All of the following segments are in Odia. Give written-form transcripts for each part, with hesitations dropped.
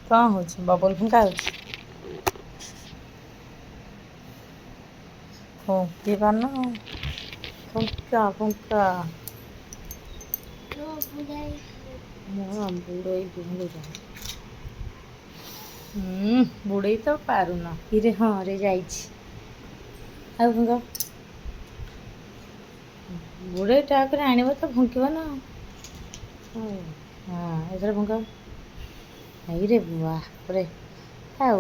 କ'ଣ ହେଉଛି ବବଲ ଫୁଙ୍କା ହେଉଛି? ଫୁଙ୍କି ପାରୁନ? ଫୁଙ୍କା ଫୁଙ୍କା। ବୁଡ଼େଇ ତ ପାରୁନ। ହିରେ ହଁ ରେ ଯାଇଛି। ଆଉ ଫୁଙ୍କା। ବୁଡ଼େଇ ଟାପରେ ଆଣିବ ତ ଫୁଙ୍କିବ ନା। ହଁ ଏଥର ଫୁଙ୍କା। ହେଇରେ ବାପରେ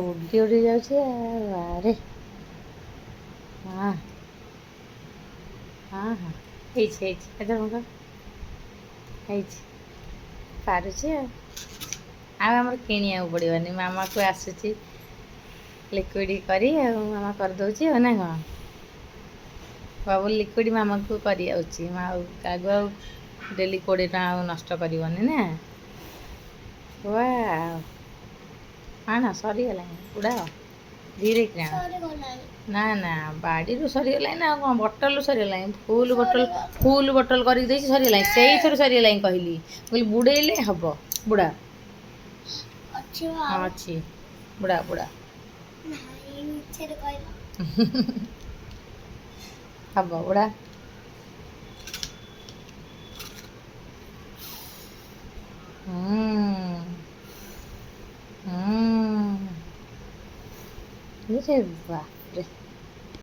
ଉଡ଼ି ଉଡ଼ି ଯାଉଛି ବାରେ। ହଁ ହଁ ହଁ ହେଇଛି ହେଇଛି ଏଥର ଫୁଙ୍କା। ହେଇଛି ପାରୁଛି ଆଉ ଆମର କିଣିବାକୁ ପଡ଼ିବନି। ମାମାକୁ ଆସୁଛି ଲିକ୍ୱିଡ଼ କରି ଆଉ ମାମା କରିଦେଉଛି ଆଉ ନା କ'ଣ? ବାବୁ ଲିକ୍ୱିଡ଼ ମାମାକୁ କରି ଆଉଛି ଆଉ କାହାକୁ ଆଉ ଡେଲି 20 ଟଙ୍କା ଆଉ ନଷ୍ଟ କରିବନି ନା। ନା ସରିଗଲାଣି ଉଡ଼ାଅ ଧୀରେ କିନା। ନା ନା ବାଡ଼ିରୁ ସରିଗଲାଣି ନା ଆଉ କ'ଣ ବୋଟଲରୁ ସରିଗଲାଣି। ଫୁଲ୍ ବୋଟଲ କରିକି ଦେଇଛି ସରିଗଲାଣି। ସେଇଥିରୁ ସରିଗଲାଣି କହିଲି ବୁଡ଼େଇଲେ ହବ। ବୁଡ଼ା ହଁ ଅଛି ବୁଡ଼ା ବୁଡ଼ା ହବ ବୁଡ଼ା। ବାପରେ